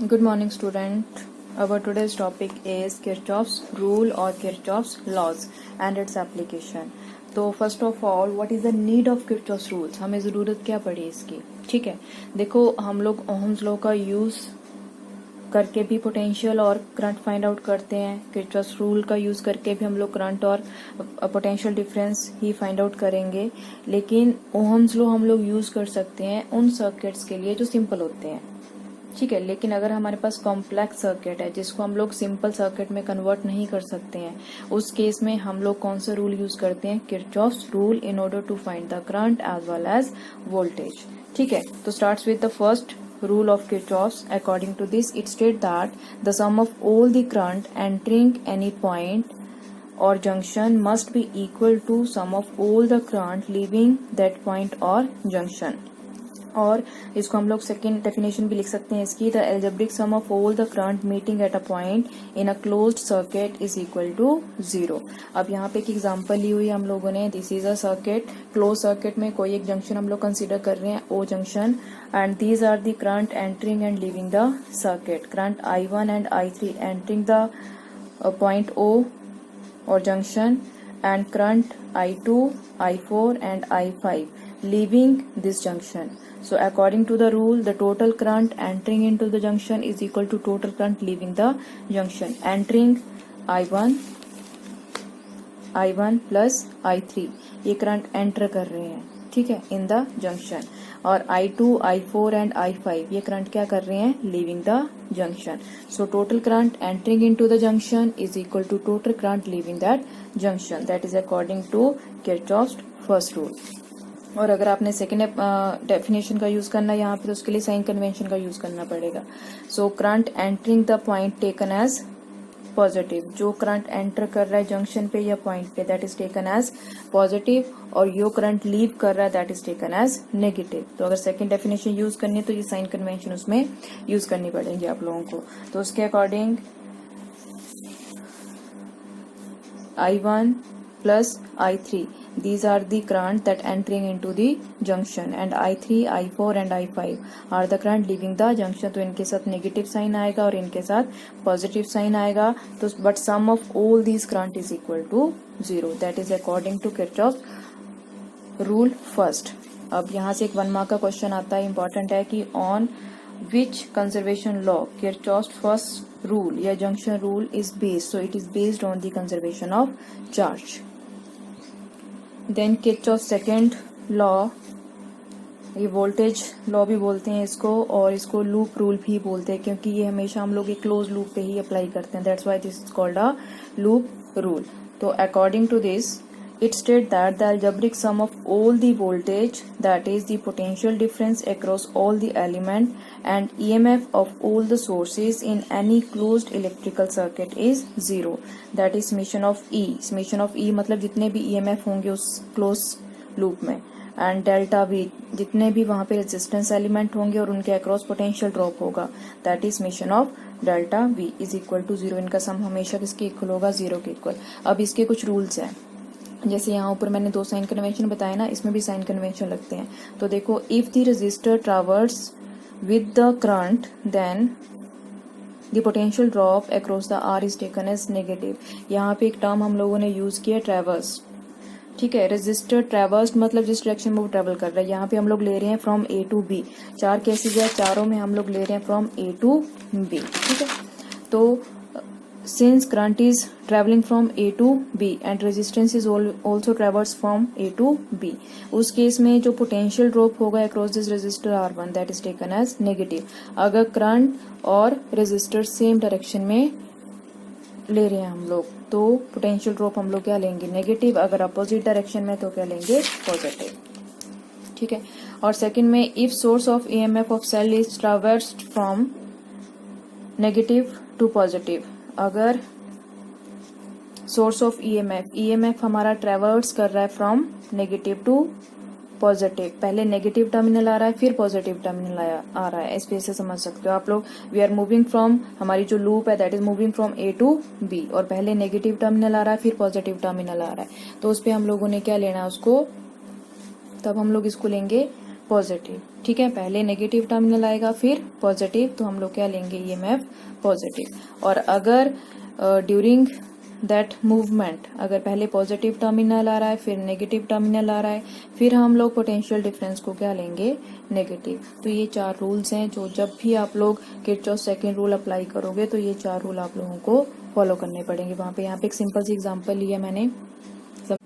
Good morning, student. Our today's topic is Kirchhoff's rule or Kirchhoff's laws and its application. तो first of all what is the need of Kirchhoff's rules, हमें ज़रूरत क्या पड़ी इसकी. ठीक है, देखो हम लोग ओहम्स लॉ का यूज़ करके भी पोटेंशियल और करंट फाइंड आउट करते हैं. किरचॉफ्स रूल का यूज़ करके भी हम लोग करंट और पोटेंशियल डिफरेंस ही फाइंड आउट करेंगे. लेकिन ओहम्स लॉ हम लोग यूज़ कर सकते हैं उन सर्किट्स के लिए जो सिंपल होते हैं. ठीक है, लेकिन अगर हमारे पास कॉम्प्लेक्स सर्किट है जिसको हम लोग सिंपल सर्किट में कन्वर्ट नहीं कर सकते हैं, उस केस में हम लोग कौन सा रूल यूज करते हैं? Kirchhoff's rule in order to find the current as well as voltage. ठीक है, तो starts with the first rule of Kirchhoff's. According to this, it states that the sum of all the current entering any point or junction must be equal to sum of all the current leaving that point or junction. और इसको हम लोग second definition भी लिख सकते हैं इसकी. The algebraic sum of all the current meeting at a point in a closed circuit is equal to 0. अब यहाँ पे एक एग्जांपल ली हुई हम लोगों ने. This is a circuit, close circuit में कोई एक जंक्शन हम लोग कंसीडर कर रहे हैं, O junction, and these are the current entering and leaving the circuit. Current I1 and I3 entering the point O और junction, and current I2, I4 and I5 leaving this junction. So according to the rule, the total current entering into the junction is equal to total current leaving the junction. Entering I1 plus I3, ये current enter कर रहे हैं, ठीक है, in the junction. और I2, I4 and I5 ये current क्या कर रहे हैं? Leaving the junction. So total current entering into the junction is equal to total current leaving that junction. That is according to Kirchhoff's first rule. और अगर आपने second definition का use करना है यहाँ पे, तो उसके लिए साइन कन्वेंशन का यूज करना पड़ेगा. So current entering the point taken as positive, जो करंट एंटर कर रहा है जंक्शन पे या पॉइंट पे, that is taken as positive. और जो करंट लीव कर रहा है that is taken as negative. तो अगर सेकंड डेफिनेशन यूज करनी है तो ये साइन कन्वेंशन उसमें यूज करनी पड़ेगी आप लोगों को. तो उसके according I1 plus I3, these are the current that entering into the junction, and I3, I4 and I5 are the current leaving the junction. तो इनके साथ नेगेटिव साइन आएगा और इनके साथ पॉजिटिव साइन आएगा. तो but sum of all these current is equal to 0. That is according to Kirchhoff rule first. अब यहाँ से एक 1 मार्क का क्वेश्चन आता है, इंपॉर्टेंट है कि on which conservation law Kirchhoff's first rule या junction rule is based. So it is based on the conservation of charge. Then Kirchhoff's second law, ये वोल्टेज लॉ भी बोलते हैं इसको, और इसको लूप रूल भी बोलते हैं, क्योंकि ये हमेशा हम लोग एक क्लोज लूप पे ही अप्लाई करते हैं. That's why this is called a loop rule. तो according to this, it states that the algebraic sum of all the voltage, that is the potential difference across all the element, and EMF of all the sources in any closed electrical circuit is 0. That is summation of E. Summation of E मतलब जितने भी EMF होंगे उस close loop में, and delta V जितने भी वहाँ पे रेजिस्टेंस एलिमेंट होंगे और उनके अक्रॉस पोटेंशियल ड्रॉप होगा, that is summation of delta V is equal to 0. इनका सम हमेशा किसके इक्वल होगा? 0 के इक्वल. अब इसके कुछ रूल्स हैं, जैसे यहाँ ऊपर मैंने 2 साइन कन्वेंशन बताया ना, इसमें भी साइन कन्वेंशन लगते हैं. तो देखो, if the resistor traverse with the current then the potential drop across the R is taken as negative. यहाँ पे एक टर्म हम लोगों ने यूज किया, ट्रैवर्स. ठीक है, रेजिस्टर ट्रैवर्स मतलब जिस डायरेक्शन में वो ट्रेवल कर रहा है. यहाँ पे हम लोग ले रहे हैं from A to B. 4 cases है, चारों में हम लोग ले रहे हैं फ्रॉम A टू B. ठीक है, तो since current is traveling from A to B and resistance is also travels from A to B, उस केस में जो potential drop होगा across this resistor R1 that is taken as negative. अगर current और resistor same direction में ले रहे हैं हम लोग, तो potential drop हम लोग क्या लेंगे? नेगेटिव. अगर opposite direction में तो क्या लेंगे? पॉजिटिव. ठीक है, और सेकंड में if source of EMF of cell is traversed from negative to positive, अगर सोर्स ऑफ ईएमएफ हमारा ट्रेवर्स कर रहा है फ्रॉम नेगेटिव टू पॉजिटिव, पहले नेगेटिव टर्मिनल आ रहा है फिर पॉजिटिव टर्मिनल आ रहा है, इस पे से समझ सकते हो आप लोग. वी आर मूविंग फ्रॉम, हमारी जो लूप है that is moving from A to B, और पहले नेगेटिव टर्मिनल आ रहा है फिर पॉजिटिव टर्मिनल आ रहा है. तो उस पे हम लोगों ने क्या लेना है उसको, तब हम लोग इसको लेंगे पॉजिटिव। ठीक है, पहले नेगेटिव टर्मिनल आएगा फिर पॉजिटिव, तो हम लोग क्या लेंगे ईएमएफ पॉजिटिव। और अगर ड्यूरिंग दैट मूवमेंट अगर पहले पॉजिटिव टर्मिनल आ रहा है फिर नेगेटिव टर्मिनल आ रहा है, फिर हम लोग पोटेंशियल डिफरेंस को क्या लेंगे नेगेटिव। तो ये 4 रूल्स हैं जो जब भी आप लोग किरचॉफ सेकंड रूल अप्लाई करोगे तो ये 4 रूल आप लोगों को फॉलो करने पड़ेंगे। वहां पे यहाँ पे एक सिंपल सी एग्जांपल लिया मैंने,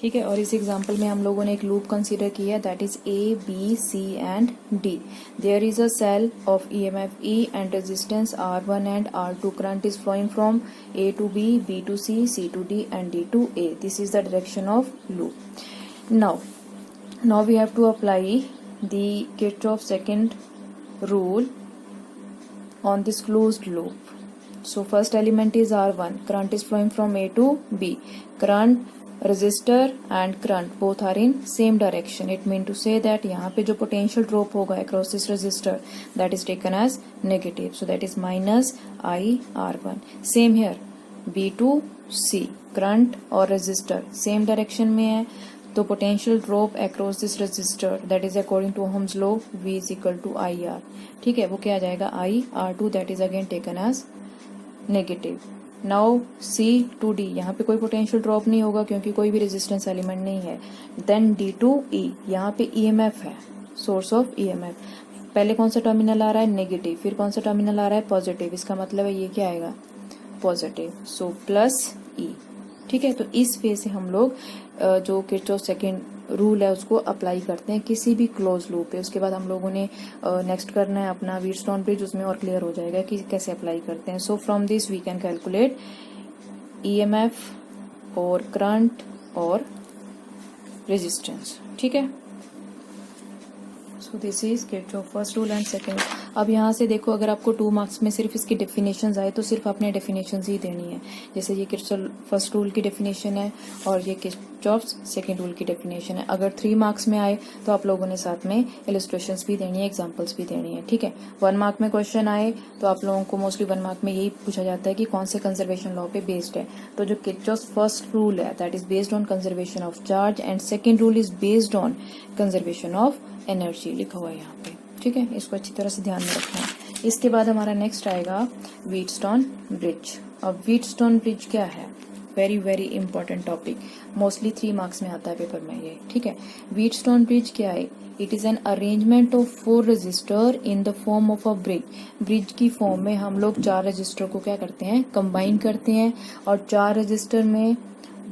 ठीक है। और इस एग्जांपल में हम लोगों ने एक लूप कंसीडर किया है, that is A B C and D. There is a cell of EMF E and resistance R1 and R2। Current is flowing from A to B, B to C, C to D and D to A. This is the direction of loop. Now we have to apply the Kirchhoff second rule on this closed loop. So first element is R1. Current is flowing from A to B. Current, resistor and current both are in same direction. It mean to say that यहाँ पे जो potential drop होगा across this resistor that is taken as negative. So that is minus IR1. Same here, B to C, current और resistor same direction में है, तो potential drop across this resistor that is according to Ohm's law V is equal to IR. ठीक है, वो क्या आ जाएगा IR2 that is again taken as negative. Now C to D, यहाँ पे कोई पोटेंशियल ड्रॉप नहीं होगा क्योंकि कोई भी रेजिस्टेंस एलिमेंट नहीं है। देन D to E, यहाँ पे EMF है, सोर्स ऑफ EMF। पहले कौन सा टर्मिनल आ रहा है नेगेटिव, फिर कौन सा टर्मिनल आ रहा है पॉजिटिव, इसका मतलब है ये क्या आएगा पॉजिटिव, सो प्लस E। ठीक है, तो इस वे से हम लोग जो किरचॉफ सेकंड रूल है उसको अप्लाई करते हैं किसी भी क्लोज लूप पे। उसके बाद हम लोगों ने नेक्स्ट करना है अपना व्हीटस्टोन ब्रिज, उसमें और क्लियर हो जाएगा कि कैसे अप्लाई करते हैं। So from this we can calculate EMF और करंट और रेजिस्टेंस। ठीक है, so this is Kirchhoff first rule and second. अब यहाँ से देखो, अगर आपको 2 मार्क्स में सिर्फ इसकी डेफिनेशंस आए तो सिर्फ आपने डेफिनेशंस ही देनी है। जैसे ये किरचॉफ फर्स्ट रूल की डेफिनेशन है और ये किरचॉफ सेकंड रूल की डेफिनेशन है। अगर 3 मार्क्स में आए तो आप लोगों ने साथ में इलस्ट्रेशंस भी देनी है, एग्जांपल्स भी देनी है। ठीक है, 1 मार्क में क्वेश्चन आए तो आप लोगों को मोस्टली 1 मार्क में यही पूछा जाता है कि कौन से कंजर्वेशन लॉ पे बेस्ड है। तो जो किरचॉफ फर्स्ट रूल है that is based on conservation of charge and second rule is based on conservation of energy, लिखा हुआ है यहाँ पे। ठीक है, इसको अच्छी तरह से ध्यान में रखना है। इसके बाद हमारा नेक्स्ट आएगा व्हीटस्टोन ब्रिज। अब व्हीटस्टोन ब्रिज क्या है, very very important topic, mostly 3 marks में आता है पेपर में ये। ठीक है, व्हीटस्टोन ब्रिज क्या है, it is an arrangement of 4 register in the form of a bridge. Bridge की फॉर्म में हम लोग 4 रजिस्टर को क्या करते हैं कंबाइन करते हैं, और 4 रजिस्टर में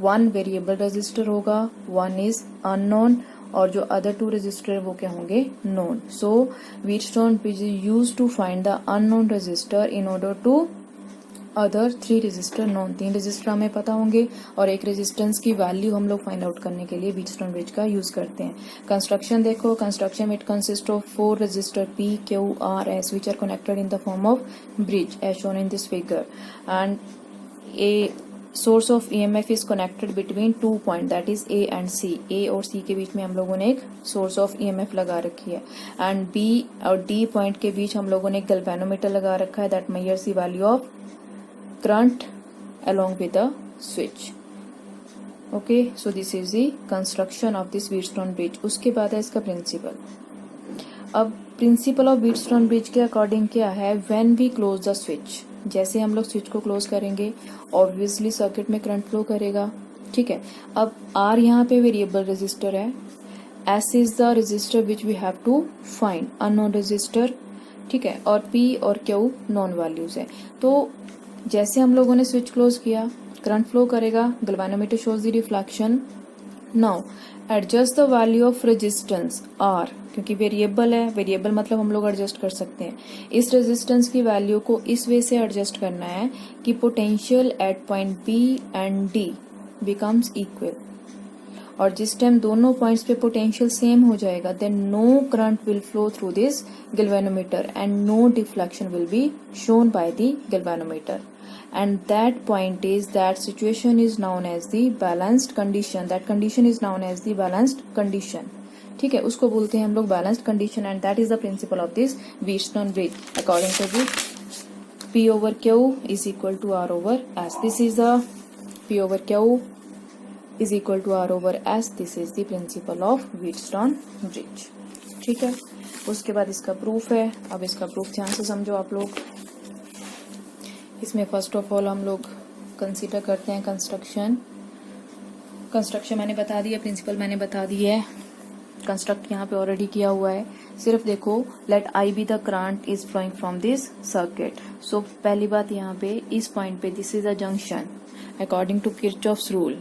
1 वेरिएबल रजिस्टर होगा, 1 इज अननोन, और जो अदर 2 रजिस्टर वो क्या होंगे known. So Wheatstone bridge is used to find the unknown resistor in order to other 3 resistor known. 3 resistor हमें पता होंगे और एक रेजिस्टेंस की वैल्यू हम लोग फाइंड आउट करने के लिए व्हीटस्टोन ब्रिज का यूज करते हैं। कंस्ट्रक्शन देखो, construction it consist of 4 register P, Q, R, S which are connected in the form of bridge as shown in this figure, and a source of EMF is connected between 2 points that is A and C। A और C के बीच में हम लोगों ने एक source of EMF लगा रखी है, and B और D पॉइंट के बीच हम लोगों ने एक गैल्वेनोमीटर लगा रखा है that measures the value of current along with the switch। Okay, so this is the construction of this Wheatstone bridge। उसके बाद है इसका प्रिंसिपल। अब प्रिंसिपल ऑफ व्हीटस्टोन ब्रिज के अकॉर्डिंग क्या है, when we close the switch, जैसे हम लोग स्विच को क्लोज करेंगे ऑब्वियसली सर्किट में करंट फ्लो करेगा। ठीक है, अब R यहाँ पे वेरिएबल रेजिस्टर है, S is the resistor which we have to find, unknown resistor. ठीक है, और P और Q नॉन वैल्यूज है। तो जैसे हम लोगों ने स्विच क्लोज किया करंट फ्लो करेगा, galvanometer shows the reflection. Now adjust the value of resistance R, क्योंकि वेरिएबल है, वेरिएबल मतलब हम लोग एडजस्ट कर सकते हैं। इस रेजिस्टेंस की वैल्यू को इस वे से एडजस्ट करना है कि potential at point B and D becomes equal, और जिस टाइम दोनों पॉइंट्स पे पोटेंशियल सेम हो जाएगा then no current will flow through this galvanometer and no deflection will be shown by the galvanometer, and that point is that situation is known as the balanced condition, that condition is known as the balanced condition। ठीक है, उसको बोलते हैं हम लोग balanced condition, and that is the principle of this Wheatstone bridge according to the P over Q is equal to R over S। This is the P over Q is equal to R over S, this is the principle of Wheatstone bridge. ठीक है, उसके बाद इसका proof है। अब इसका proof ध्यान से समझो आप लोग। इसमें फर्स्ट ऑफ ऑल हम लोग कंसीडर करते हैं कंस्ट्रक्शन मैंने बता दी है, प्रिंसिपल मैंने बता दी है, कंस्ट्रक्ट यहाँ पे ऑलरेडी किया हुआ है। सिर्फ देखो let I be the current is flowing from this circuit. So पहली बात यहाँ पे इस पॉइंट पे this is a junction according to Kirchhoff's rule.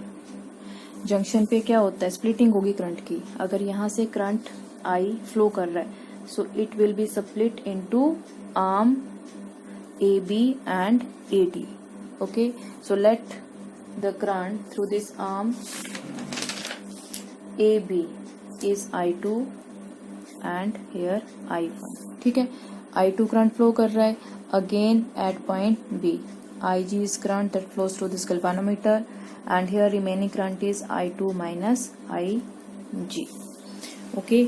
Junction पे क्या होता है, स्प्लिटिंग होगी करंट की। अगर यहाँ से करंट आई फ्लो कर रहा है so it will be split into arm A B and A D. Okay, so let the current through this arm A B is I2 and here I1। ठीक है, I2 current flow कर रहा है again at point B। IG is current that flows through this galvanometer and here remaining current is I2 minus IG। Okay,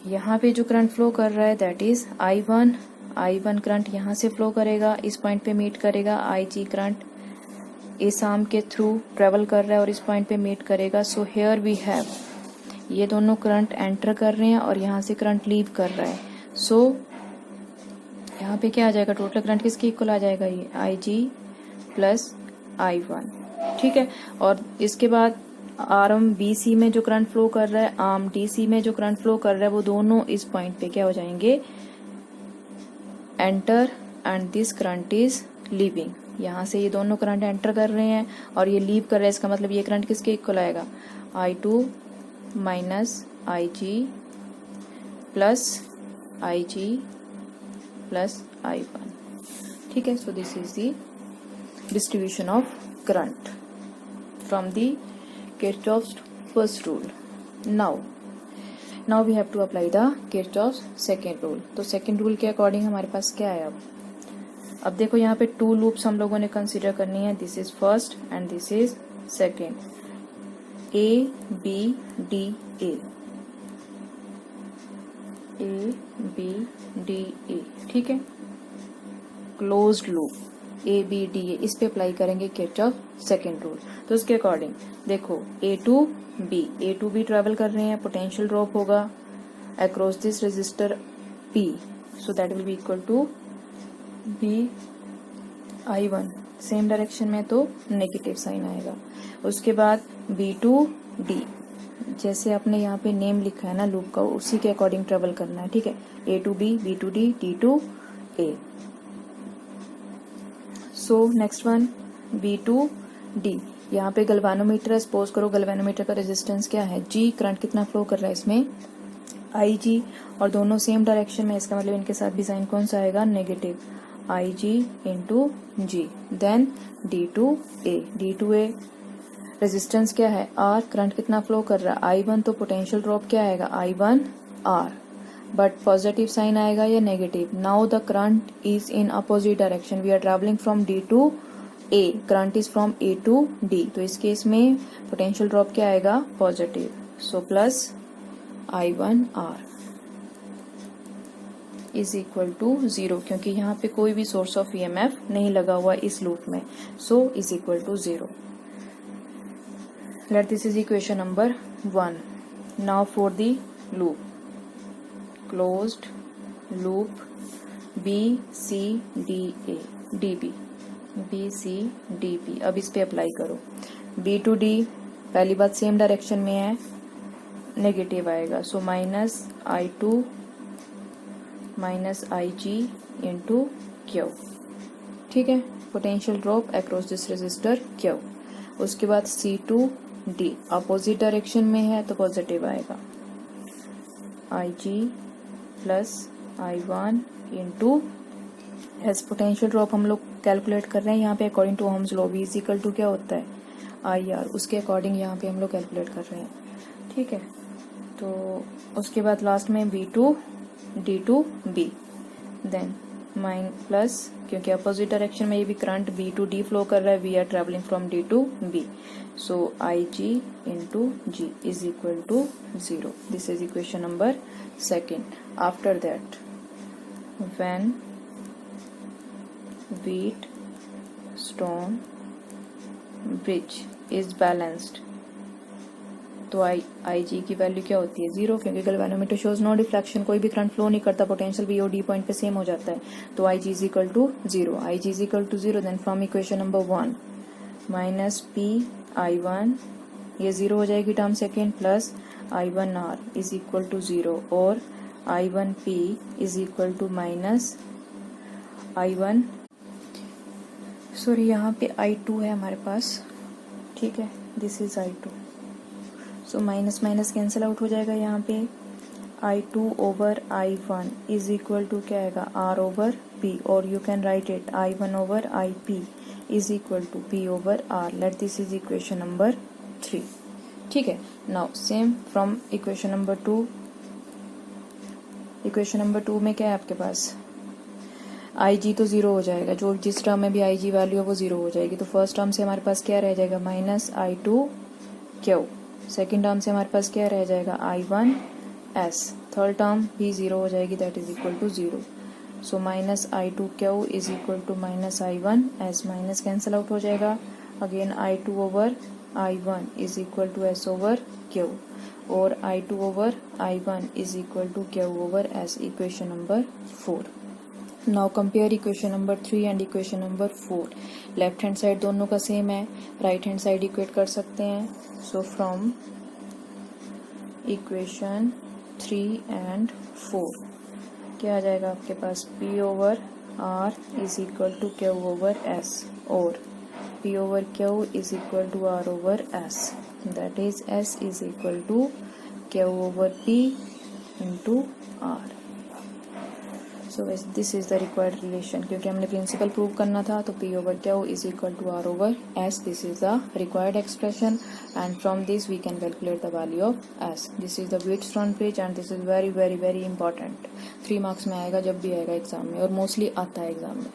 यहाँ पे जो current flow कर रहा है दैट इज I1 करंट यहाँ से फ्लो करेगा, इस पॉइंट पे मीट करेगा। IG करंट इस आर्म के थ्रू ट्रेवल कर रहा है और इस पॉइंट पे मीट करेगा। सो हेयर वी हैव ये दोनों करंट एंटर कर रहे हैं और यहाँ से करंट लीव कर रहा है। सो यहाँ पे क्या आ जाएगा, टोटल करंट किसके इक्वल आ जाएगा, ये IG प्लस I1। ठीक है, और इसके बाद आर्म BC में जो करंट फ्लो कर रहा है, आर्म DC में जो करंट फ्लो कर रहा है, वो दोनों इस पॉइंट पे क्या हो जाएंगे, enter and this current is leaving. यहाँ से ये दोनों करंट एंटर कर रहे हैं और ये लीव कर रहे हैं। इसका मतलब ये करंट किसके इक्वल आएगा, I2 minus IG plus IG plus I1। ठीक है, so this is the distribution of current from the Kirchhoff's first rule. Now we have to apply the Kirchhoff's second rule. तो सेकेंड रूल के according हमारे पास क्या है, अब देखो यहाँ पे 2 लूप्स हम लोगों ने कंसीडर करनी है। This is first and this is second, A B D A, A B D A। ठीक है, closed loop A B D A, इस पे अप्लाई करेंगे किरचॉफ सेकेंड रूल। तो उसके अकॉर्डिंग देखो A to B ट्रेवल कर रहे हैं, पोटेंशियल ड्रॉप होगा across this resistor P, so that will be equal to B I1। Same direction में तो नेगेटिव साइन आएगा। उसके बाद B to D, जैसे आपने यहाँ पे नेम लिखा है ना लूप का, उसी के अकॉर्डिंग ट्रेवल करना है। ठीक है, A to B, B to D, D to A। So next one B to D, यहाँ पे गल्वानोमीटर है। सपोज करो गल्वानोमीटर का रेजिस्टेंस क्या है, G। करंट कितना फ्लो कर रहा है इसमें, IG, और दोनों सेम डायरेक्शन में। इसका मतलब इनके साथ भी साइन कौन सा आएगा, negative, IG into G। Then D to A, resistance क्या है R। करंट कितना फ्लो कर रहा है I1, तो पोटेंशियल ड्रॉप क्या आएगा, I1 R, but positive sign आएगा या negative. Now the current is in opposite direction, we are travelling from D to A, current is from A to D, तो इस केस में पोटेंशियल ड्रॉप क्या आएगा, positive. So plus I1 R is equal to 0, क्योंकि यहाँ पे कोई भी सोर्स ऑफ EMF नहीं लगा हुआ इस लूप में। So is equal to 0। Let this is equation number 1। Now for the loop, closed loop BCDB। अब इस पे अप्लाई करो। B to D, पहली बात सेम डायरेक्शन में है, नेगेटिव आएगा। So minus I2 minus IG into Q। ठीक है, potential drop across this resistor Q। उसके बाद C to D, opposite direction में है तो पॉजिटिव आएगा, IG plus I1 into S potential drop हम लोग कैलकुलेट कर रहे हैं यहाँ पे according to Ohm's law, V equal to क्या होता है, IR, उसके अकॉर्डिंग यहाँ पे हम लोग कैलकुलेट कर रहे हैं। ठीक है, तो उसके बाद लास्ट में B to D to B, then mine plus, क्योंकि अपोजिट डायरेक्शन में ये भी current B to D flow कर रहा है, we are travelling from D to B। So IG into G is equal to 0। This is equation number 2। After that when Wheatstone bridge is balanced, तो I जी की value क्या होती है 0, क्योंकि galvanometer shows no deflection, कोई भी current flow नहीं करता, पोटेंशियल भी और डी पॉइंट पे सेम हो जाता है, तो I G is equal to 0, I G is equal to 0, then from equation number 1 minus P I one, ये 0 हो जाएगी term second, plus I one R is equal to 0 और I one P is equal to minus I one, sorry यहाँ पे I2 है हमारे पास, ठीक है, this is I2, so minus minus cancel out हो जाएगा, यहाँ पे I2 over I1 is equal to क्या आएगा R ओवर P, और you can write it I1 over IP is equal to P over R, let this is equation number 3, ठीक है। Now same from equation number 2, equation number 2 में क्या है आपके पास, आई जी तो 0 हो जाएगा, जो जिस टर्म में भी आई जी वैल्यू है वो 0 हो जाएगी, तो फर्स्ट टर्म से हमारे पास क्या रह जाएगा minus I2 Q, second term से हमारे पास क्या रह जाएगा I1 S, थर्ड टर्म भी 0 हो जाएगी, that is equal to 0, so minus I2 Q is equal to minus I1 S, minus cancel out हो जाएगा, again I2 over I1 is equal to S over Q, और I2 over I1 is equal to Q over S, equation number 4। Now compare equation number 3 and equation number 4. Left hand side दोनों का same है, right hand side equate कर सकते हैं, so from equation 3 and 4 क्या आ जाएगा आपके पास, P over R is equal to Q over S, और P over Q is equal to R over S, that is S is equal to Q over P into R। So this is the required relation, क्योंकि हमने principle prove करना था, तो P over Q is equal to R over S, this is the required expression, and from this we can calculate the value of S, this is the Wheatstone bridge, and this is very very very important, 3 marks में आएगा जब भी आएगा exam में, और mostly आता है exam में।